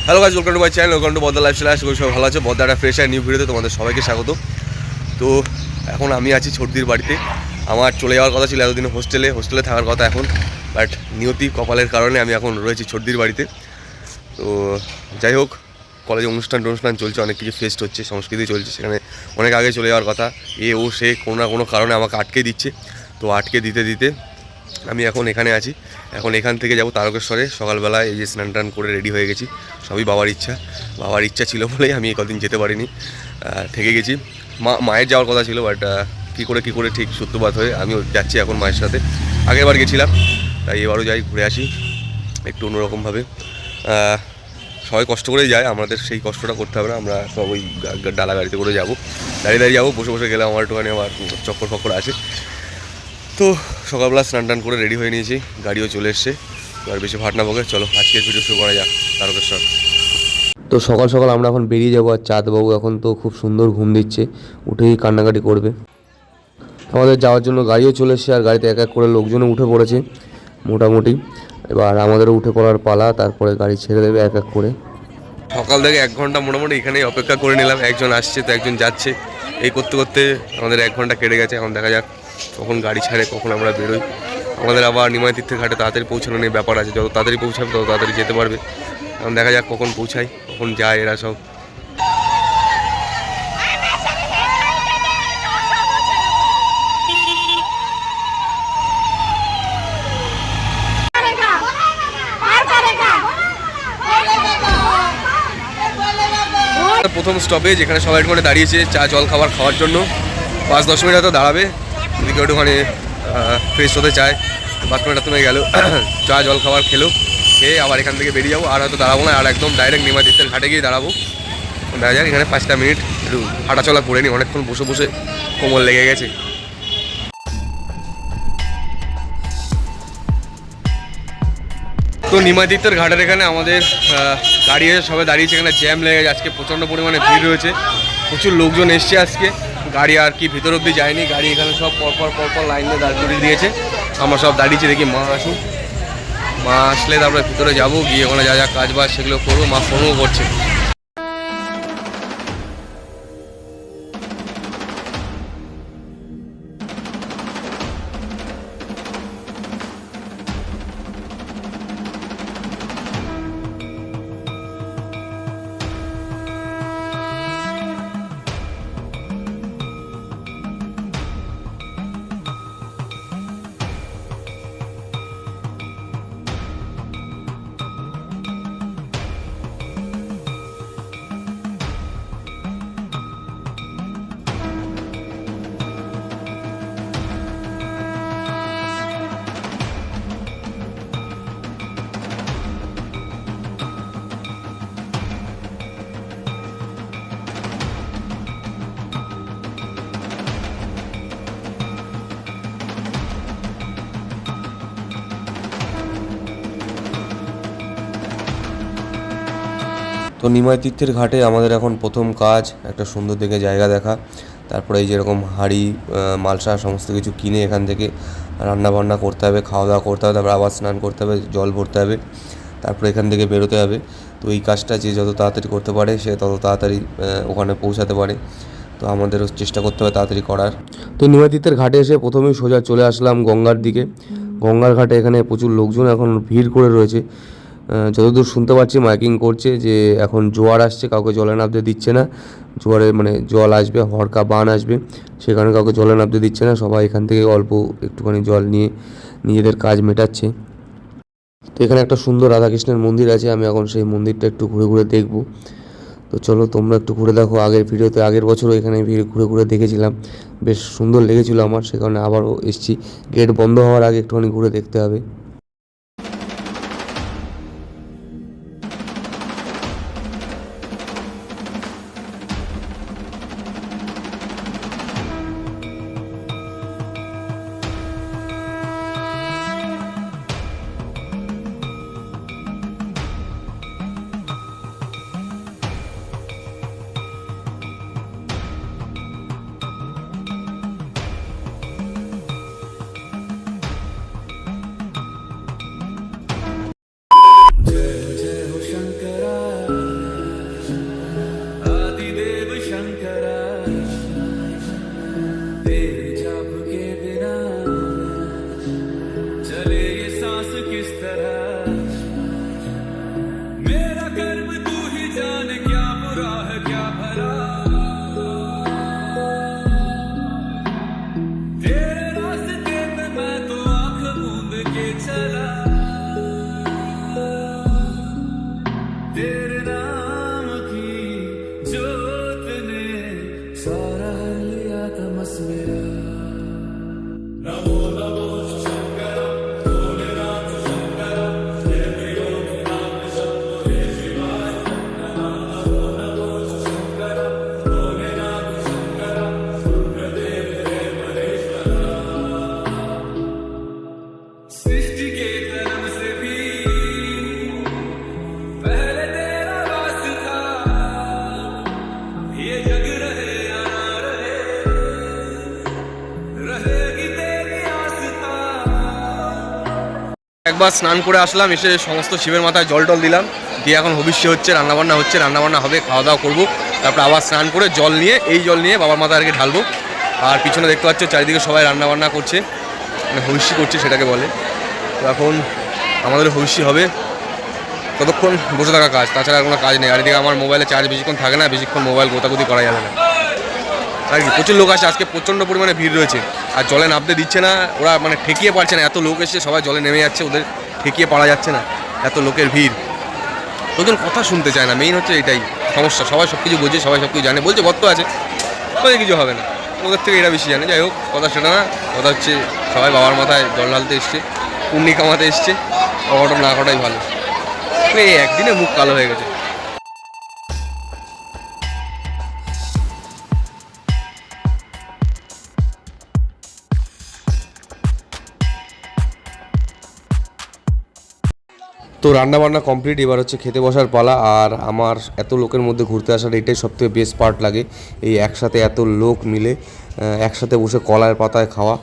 Hello guys, welcome to my channel, welcome to Bodda lifestyle. আশা করি সবাই ভালো আছে। বদ্দা একটা ফ্রেশ আর নিউ ভিডিওতে তোমাদের সবাইকে স্বাগত। তো এখন আমি আছি ছোটদির বাড়িতে। আমার চলে যাওয়ার কথা ছিল এতদিন হোস্টেলে থাকার কথা এখন, বাট নিয়তি কপালের কারণে আমি এখন রয়েছি ছোটদির বাড়িতে। তো যাই হোক, কলেজে অনুষ্ঠান চলছে, অনেক কিছু ফেস্ট হচ্ছে, সংস্কৃতি চলছে, সেখানে অনেক আগে চলে যাওয়ার কথা। সে কোনো না কোনো কারণে আমাকে আটকে দিচ্ছে। তো আটকে দিতে আমি এখন এখানে আছি। এখন এখান থেকে যাব তারকেশ্বরে। সকালবেলায় এই যে স্নান টান করে রেডি হয়ে গেছি, সবই বাবার ইচ্ছা ছিল বলেই আমি কদিন যেতে পারিনি, থেকে গেছি। মায়ের যাওয়ার কথা ছিল, বাট কী করে ঠিক সূত্রপাত হয়ে আমিও যাচ্ছি এখন মায়ের সাথে। আগেরবার গেছিলাম, তাই এবারও যাই, ঘুরে আসি একটু অন্যরকমভাবে। সবাই কষ্ট করেই যায়, আমাদের সেই কষ্টটা করতে হবে না। আমরা সব ওই ডালা গাড়িতে করে যাবো, দাঁড়িয়ে যাবো। বসে গেলে আমার একটুখানি আমার চক্কর আছে। তো সকালবেলা স্নান টান করে রেডি হয়ে নিয়েছি, গাড়িও চলে এসছে। আর বেশি ভাট না বকে, চলো আজকের ভিডিও শুরু করা যাক তারকেশ্বর। তো সকাল আমরা এখন বেরিয়ে যাবো। আর চাঁদবাবু এখন তো খুব সুন্দর ঘুম দিচ্ছে, উঠেই কান্নাকাটি করবে। আমাদের যাওয়ার জন্য গাড়িও চলে এসছে, আর গাড়িতে এক এক করে লোকজনও উঠে পড়েছে মোটামুটি। এবার আমাদেরও উঠে পড়ার পালা, তারপরে গাড়ি ছেড়ে দেবে এক এক করে। সকাল থেকে 1 ঘন্টা মোটামুটি এখানেই অপেক্ষা করে নিলাম। একজন আসছে তো একজন যাচ্ছে, এই করতে আমাদের 1 ঘন্টা কেটে গেছে। এখন দেখা যাক কখন গাড়ি ছাড়ে, কখন আমরা বেরোই। আমাদের আবার নিমাই তীর্থের ঘাটে তাড়াতাড়ি পৌঁছানো নিয়ে ব্যাপার আছে, যত তাড়াতাড়ি পৌঁছাবে তত তাড়াতাড়ি যেতে পারবে। এখন দেখা যাক কখন পৌঁছাই, কখন যায় এরা সব। প্রথম স্টপেজ, এখানে সবাই একটুখানি দাঁড়িয়েছে চা জল খাওয়ার জন্য। 5-10 মিনিট হয়তো দাঁড়াবে, এদিকে একটুখানি ফ্রেশ হতে চায়, বাথরুমে তুমি গেল, চা জল খেলো, খেয়ে আবার এখান থেকে বেরিয়ে যাবো। আর হয়তো দাঁড়াবো না, আর একদম ডাইরেক্ট নিমাই তীর্থের ঘাটে গিয়ে দাঁড়াবো। দেখা যাক, এখানে 5টা মিনিট একটু হাঁটাচলা করে নিই, অনেকক্ষণ বসে কোমর লেগে গেছে। তো নিমাই তীর্থের ঘাটের এখানে আমাদের গাড়ি এসে সবাই দাঁড়িয়েছে, এখানে জ্যাম লেগে গেছে। আজকে প্রচণ্ড পরিমাণে ভিড় রয়েছে, প্রচুর লোকজন এসছে আজকে। গাড়ি আর কি ভিতর অব্দি যায়নি, গাড়ি এখানে সব পরপর লাইন দিয়ে দাঁড় করিয়ে দিয়েছে। আমরা সব দাঁড়িয়েছি, দেখি মা আসলে তারপরে ভিতরে যাবো, গিয়ে ওখানে যা কাজ বাজ সেগুলো করবো। মা ফোনও করছে। তো নিমাই তীর্থের ঘাটে আমাদের এখন প্রথম কাজ একটা সুন্দর দেখে জায়গা দেখা, তারপরে এই যেরকম হাঁড়ি মালসা সমস্ত কিছু কিনে এখান থেকে রান্নাবান্না করতে হবে, খাওয়া দাওয়া করতে হবে, তারপরে আবার স্নান করতে হবে, জল ভরতে হবে, তারপরে এখান থেকে বেরোতে হবে। তো এই কাজটা যে যত তাড়াতাড়ি করতে পারে সে তত তাড়াতাড়ি ওখানে পৌঁছাতে পারে। তো আমাদেরও চেষ্টা করতে হবে তাড়াতাড়ি করার। তো নিমাই তীর্থের ঘাটে এসে প্রথমেই সোজা চলে আসলাম গঙ্গার দিকে। গঙ্গার ঘাটে এখানে প্রচুর লোকজন এখন ভিড় করে রয়েছে। যতদূর শুনতে পাচ্ছি মাইকিং করছে যে এখন জোয়ার আসছে, কাউকে জলে নামতে দিচ্ছে না। জোয়ারে মানে জল আসবে, হড়কা বান আসবে, সেখানে কাউকে জলে নামতে দিচ্ছে না। সবাই এখান থেকে অল্প একটুখানি জল নিয়ে নিজেদের কাজ মেটাচ্ছে। তো এখানে একটা সুন্দর রাধাকৃষ্ণের মন্দির আছে, আমি এখন সেই মন্দিরটা একটু ঘুরে দেখব। তো চলো তোমরা একটু ঘুরে দেখো। আগের বছরও এখানে ঘুরে দেখেছিলাম, বেশ সুন্দর লেগেছিলো আমার, সে কারণে আবারও এসেছি। গেট বন্ধ হওয়ার আগে একটুখানি ঘুরে দেখতে হবে। तेरे नाम की जोत ने सारा लिया तमस मेरा नमो नमो शंकर भोलेनाथ शंकर जय प्रियो नाम शंभो हे शिवाय नमो नमो शंकर भोलेनाथ शंकर रुद्रदेव हे महेश्वरा सृष्टि के कर्म से भी पहले तेरा वास था ये जग रहे या ना रहे रहेगी तेरी आस्था একবার স্নান করে আসলাম, এসে সমস্ত শিবের মাথায় জল টল দিলাম, দিয়ে এখন হবিষ্যি হচ্ছে, রান্নাবান্না হচ্ছে, রান্নাবান্না হবে, খাওয়া দাওয়া করবো, তারপর আবার স্নান করে জল নিয়ে এই জল নিয়ে বাবার মাথায় আর কি ঢালবো। আর পিছনে দেখতে পাচ্ছ চারিদিকে সবাই রান্নাবান্না করছে, মানে হবিষ্যি করছে সেটাকে বলে। তো এখন আমাদের হবিষ্যি হবে, ততক্ষণ বসে থাকা কাজ, তাছাড়া আর কোনো কাজ নেই। আর এদিকে আমার মোবাইলে চার্জ বেশিক্ষণ থাকে না, বেশিক্ষণ মোবাইল গোতাগুতি করা যাবে না আর কি। প্রচুর লোক আসে, আজকে প্রচণ্ড পরিমাণে ভিড় রয়েছে, আর জলে নামতে দিচ্ছে না ওরা, মানে ঠেকিয়ে পারছে না, এত লোক এসে সবাই জলে নেমে যাচ্ছে, ওদের ঠেকিয়ে পারা যাচ্ছে না, এত লোকের ভিড়। ওদের কথা শুনতে চায় না, মেইন হচ্ছে এটাই সমস্যা। সবাই সব কিছু বোঝে, সবাই সব কিছু জানে, বলছে গর্ত আছে, ওদের কিছু হবে না, ওদের থেকে এরা বেশি জানে। যাই হোক, কথা সেটা না, কথা হচ্ছে সবাই বাবার মাথায় জল ঢালতে এসছে, পুণ্যি কামাতে এসছে, অঘটন না করাই ভালো। এই একদিনে মুখ কালো হয়ে গেছে। তো রান্না বান্না কমপ্লিট, এবার হচ্ছে খেতে বসার পালা। আর আমার এত লোকের মধ্যে ঘুরতে আসার এটাই সবথেকে বেস্ট পার্ট লাগে, এই একসাথে এত লোক মিলে একসাথে বসে কলার পাতায় খাওয়া।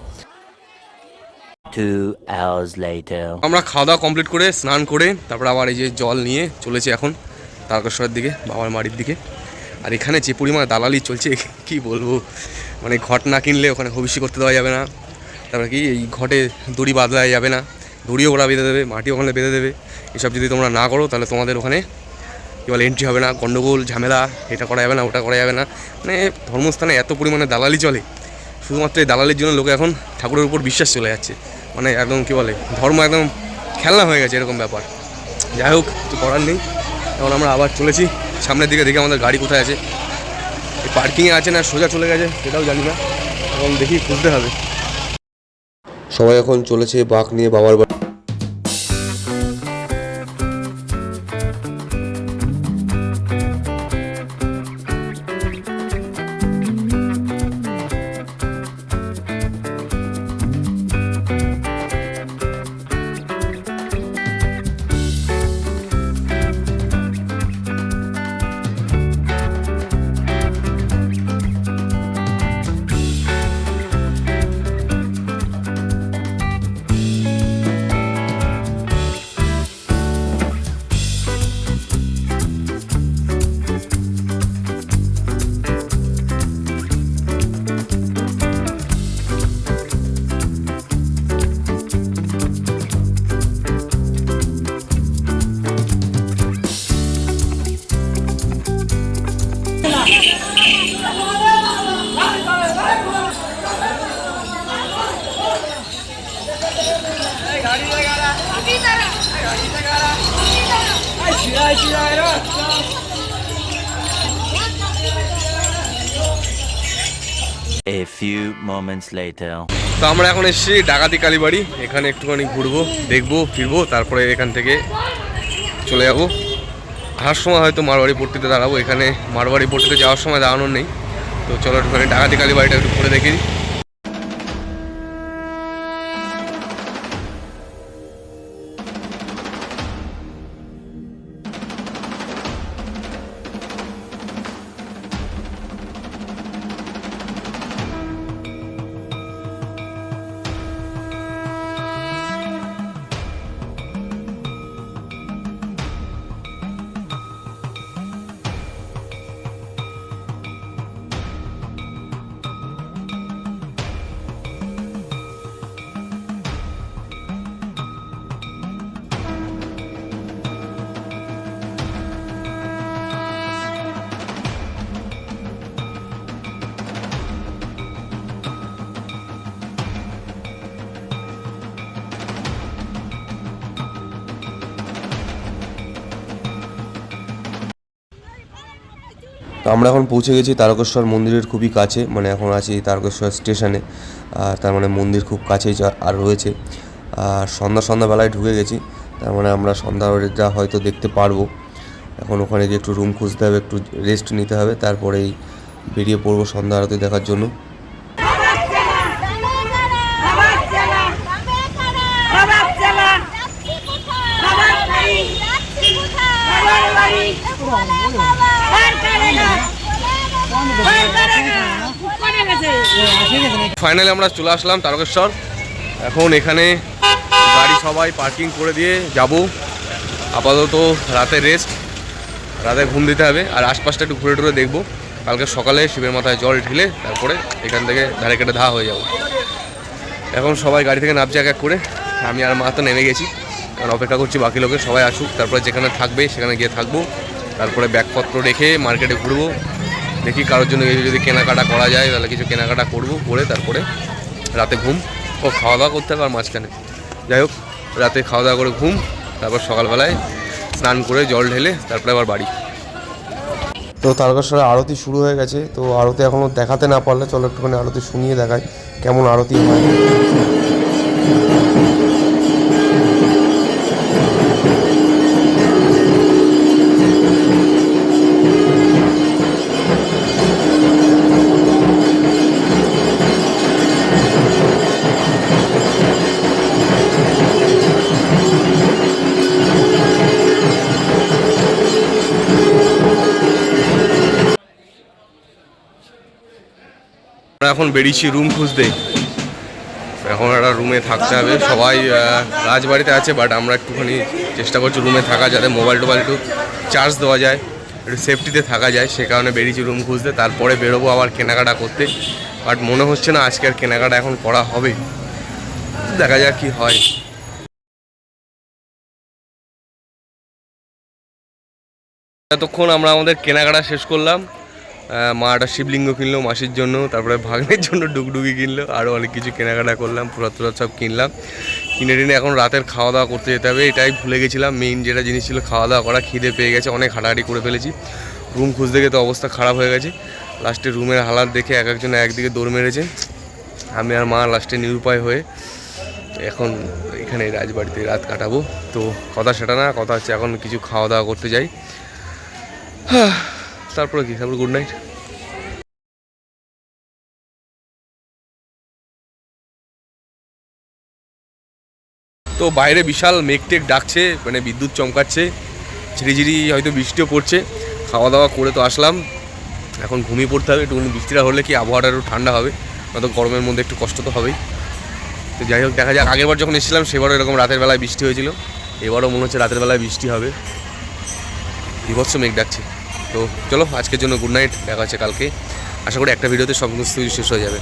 2 hours later. আমরা খাওয়া দাওয়া কমপ্লিট করে স্নান করে তারপর আবার এই যে জল নিয়ে চলেছি এখন তারকেশ্বরের দিকে, বাবার বাড়ির দিকে। আর এখানে যে পরিমাণে দালালি চলছে কি বলবো, মানে ঘট না কিনলে ওখানে হবিষ্যি করতে দেওয়া যাবে না, তারপরে কি এই ঘটে দড়ি বাঁধা যাবে না, দড়িও ওরা বেঁধে দেবে, মাটি ওখানে বেঁধে দেবে। এসব যদি তোমরা না করো তাহলে তোমাদের ওখানে কী বলে এন্ট্রি হবে না, গণ্ডগোল ঝামেলা, এটা করা যাবে না, ওটা করা যাবে না। মানে ধর্মস্থানে এত পরিমাণে দালালি চলে, শুধুমাত্র এই দালালির জন্য লোকে এখন ঠাকুরের উপর বিশ্বাস চলে যাচ্ছে, মানে একদম কী বলে ধর্ম একদম খেলনা হয়ে গেছে এরকম ব্যাপার। যাই হোক, কিছু করার নেই। এখন আমরা আবার চলেছি সামনের দিকে, দেখি আমাদের গাড়ি কোথায় আছে, এই পার্কিংয়ে আছে না সোজা চলে গেছে সেটাও জানি না, এখন দেখি খুঁজতে হবে। সবাই এখন চলেছে বাঁক নিয়ে বাবার বাড়ি। A few moments later. তো আমরা এখন এসেছি ডাকাতি কালীবাড়ি, এখানে একটুখানি ঘুরবো, দেখবো, ফিরবো, তারপরে এখান থেকে চলে যাবো। আসার সময় হয়তো মারবাড়ি পট্টিতে দাঁড়াবো, এখানে মারবাড়ি পট্টিতে যাওয়ার সময় দাঁড়ানোর নেই। তো চলো একটুখানি ডাকাতি কালীবাড়িটা একটু ঘুরে দেখি। তো আমরা এখন পৌঁছে গেছি তারকেশ্বর মন্দিরের খুবই কাছে, মানে এখন আছি তারকেশ্বর স্টেশনে। আর তার মানে মন্দির খুব কাছেই আর রয়েছে। আর সন্ধ্যাবেলায় ঢুকে গেছি, তার মানে আমরা সন্ধ্যাটা হয়তো দেখতে পারবো। এখন ওখানে গিয়ে একটু রুম খুঁজতে হবে, একটু রেস্ট নিতে হবে, তারপরেই বেরিয়ে পড়বো সন্ধ্যা আরতি দেখার জন্য। ফাইনালি আমরা চলে আসলাম তারকেশ্বর। এখন এখানে গাড়ি সবাই পার্কিং করে দিয়ে যাব। আপাতত রাতে রেস্ট, রাতে ঘুম দিতে হবে, আর আশপাশটা একটু ঘুরে টুরে দেখবো। কালকে সকালে শিবের মাথায় জল ঢেলে তারপরে এখান থেকে ধারে কেটে ধা হয়ে যাব। এখন সবাই গাড়ি থেকে নামছে এক এক করে, আমি আর মা তো নেমে গেছি। কারণ অপেক্ষা করছি বাকি লোকের সবাই আসুক, তারপরে যেখানে থাকবে সেখানে গিয়ে থাকবো। তারপরে ব্যাগপত্র রেখে মার্কেটে ঘুরবো, দেখি কারোর জন্য যদি কেনাকাটা করা যায় তাহলে কিছু কেনাকাটা করবো, করে তারপরে রাতে ঘুম ও খাওয়া দাওয়া করতে হবে আর মাঝখানে। যাই হোক, রাতে খাওয়া দাওয়া করে ঘুম, তারপর সকালবেলায় স্নান করে জল ঢেলে তারপরে আবার বাড়ি। তো তারকেশ্বরে আরতি শুরু হয়ে গেছে। তো আরতি এখনও দেখাতে না পারলে চলো একটুখানি আরতি শুনিয়ে দেখায় কেমন আরতি হয়। এখন বেরিয়েছি রুম খুঁজতে। এখন একটা রুমে থাকতে হবে, সবাই রাজবাড়িতে আছে, বাট আমরা একটুখানি চেষ্টা করছি রুমে থাকা, যাতে মোবাইল টোবাইল একটু চার্জ দেওয়া যায়, একটু সেফটিতে থাকা যায়। সে কারণে বেরিয়েছি রুম খুঁজতে, তারপরে বেরোবো আবার কেনাকাটা করতে। বাট মনে হচ্ছে না আজকে আর কেনাকাটা এখন করা হবে, দেখা যাক কি হয়। এতক্ষণ আমরা আমাদের কেনাকাটা শেষ করলাম। মা একটা শিবলিঙ্গ কিনলো মাসির জন্য, তারপরে ভাগ্নের জন্য ডুগডুগি কিনলো, আরও অনেক কিছু কেনাকাটা করলাম, পুরাত সব কিনলাম। কিনে টিনে এখন রাতের খাওয়া দাওয়া করতে যেতে হবে। এটাই ভুলে গেছিলাম, মেইন যেটা জিনিস ছিল খাওয়া দাওয়া করা। খিদে পেয়ে গেছে, অনেক হাঁটাহাঁটি করে ফেলেছি। রুম খুঁজতে গিয়ে তো অবস্থা খারাপ হয়ে গেছে। লাস্টে রুমের হালাত দেখে এক একজন একদিকে দৌড় মেরেছে, আমি আর মা লাস্টে নিরুপায় হয়ে এখন এখানে রাজবাড়িতে রাত কাটাবো। তো কথা সেটা না, কথা হচ্ছে এখন কিছু খাওয়া দাওয়া করতে যাই। তারপরে কি, তারপরে গুড নাইট। তো বাইরে বিশাল মেঘটেক ডাকছে, মানে বিদ্যুৎ চমকাচ্ছে, ঝিরিঝিরি হয়তো বৃষ্টিও পড়ছে। খাওয়া দাওয়া করে তো আসলাম, এখন ঘুমিয়ে পড়তে হবে। একটু বৃষ্টিটা হলে কি আবহাওয়াটা একটু ঠান্ডা হবে, নয়তো গরমের মধ্যে একটু কষ্ট তো হবেই। তো যাই হোক, দেখা যাক। আগেরবার যখন এসেছিলাম সেবারও এরকম রাতের বেলায় বৃষ্টি হয়েছিল, এবারও মনে হচ্ছে রাতের বেলায় বৃষ্টি হবে। বিভৎস মেঘ ডাকছে। তো চলো আজকের জন্য গুড নাইট, দেখা হচ্ছে কালকে। আশা করি একটা ভিডিওতে সব কিছু শেষ হয়ে যাবে।